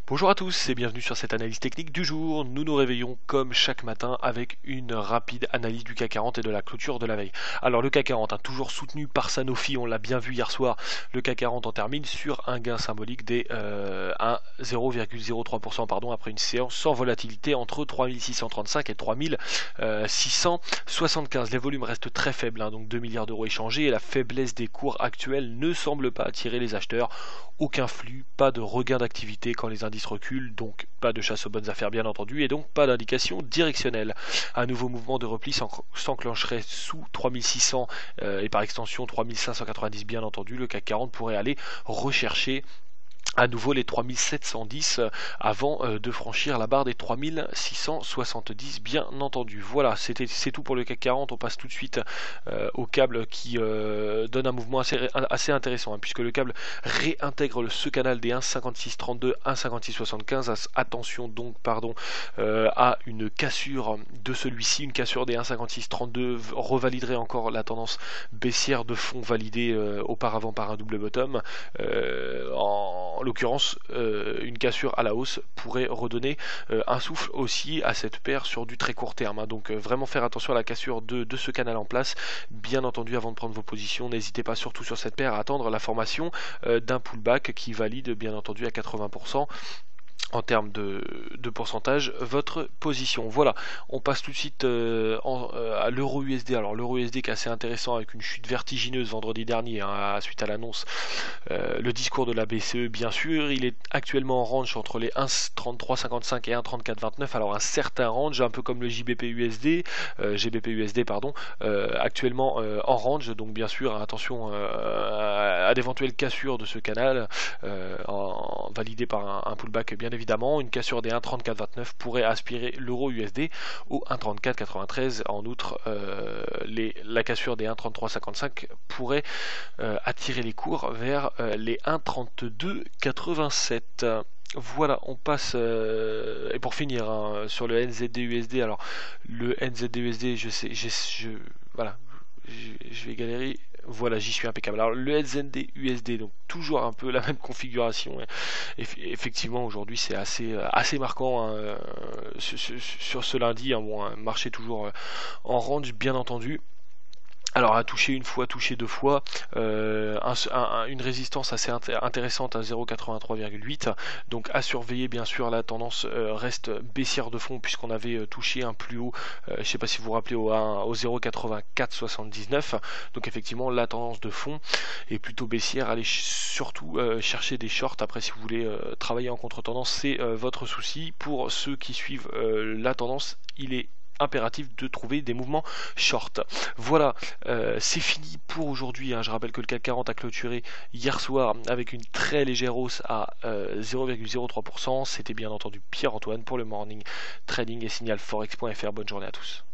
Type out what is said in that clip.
Bonjour à tous et bienvenue sur cette analyse technique du jour. Nous nous réveillons comme chaque matin avec une rapide analyse du CAC 40 et de la clôture de la veille. Alors le CAC 40 toujours soutenu par Sanofi, on l'a bien vu hier soir, le CAC 40 en termine sur un gain symbolique des 0,03% après une séance sans volatilité entre 3635 et 3675. Les volumes restent très faibles, donc 2 milliards d'euros échangés et la faiblesse des cours actuels ne semble pas attirer les acheteurs. Aucun flux, pas de regain d'activité quand les indices reculent, donc pas de chasse aux bonnes affaires bien entendu, et donc pas d'indication directionnelle. Un nouveau mouvement de repli s'enclencherait sous 3600 et par extension 3590 bien entendu. Le CAC 40 pourrait aller rechercher à nouveau les 3710 avant de franchir la barre des 3670 bien entendu. Voilà, c'est tout pour le CAC 40. On passe tout de suite au câble qui donne un mouvement assez intéressant, puisque le câble réintègre ce canal des 1,5632, 1,5675. Attention donc à une cassure de celui-ci, une cassure des 1,5632 revaliderait encore la tendance baissière de fond validée auparavant par un double bottom. En l'occurrence, une cassure à la hausse pourrait redonner un souffle aussi à cette paire sur du très court terme. Donc vraiment faire attention à la cassure de ce canal en place. Bien entendu, avant de prendre vos positions, n'hésitez pas surtout sur cette paire à attendre la formation d'un pullback qui valide bien entendu à 80%. En termes de pourcentage, votre position. Voilà, on passe tout de suite à l'euro USD. Alors l'euro USD qui est assez intéressant avec une chute vertigineuse vendredi dernier suite à l'annonce, le discours de la BCE bien sûr. Il est actuellement en range entre les 1,3355 et 1,3429. Alors un certain range, un peu comme le JBP USD, GBP USD pardon, actuellement en range. Donc bien sûr attention à d'éventuelles cassures de ce canal validé par un pullback bien évidemment. Une cassure des 1,3429 pourrait aspirer l'euro USD au 1,3493. En outre, la cassure des 1,3355 pourrait attirer les cours vers les 1,3287. Voilà, on passe et pour finir sur le NZD-USD. Alors le NZD-USD, voilà, je vais galérer. Voilà, j'y suis impeccable. Alors le NZD-USD, donc toujours un peu la même configuration. Effectivement, aujourd'hui c'est assez marquant sur ce lundi. Bon, un marché toujours en range, bien entendu. Alors à toucher une fois, toucher deux fois, une résistance assez intéressante à 0,83,8. Donc à surveiller bien sûr, la tendance reste baissière de fond puisqu'on avait touché un plus haut, je ne sais pas si vous vous rappelez, au 0,8479. Donc effectivement la tendance de fond est plutôt baissière. Allez surtout chercher des shorts après si vous voulez travailler en contre-tendance, c'est votre souci. Pour ceux qui suivent la tendance, il est impératif de trouver des mouvements short. Voilà, c'est fini pour aujourd'hui. Je rappelle que le CAC 40 a clôturé hier soir avec une très légère hausse à 0,03%. C'était bien entendu Pierre-Antoine pour le Morning Trading et signal forex.fr. Bonne journée à tous.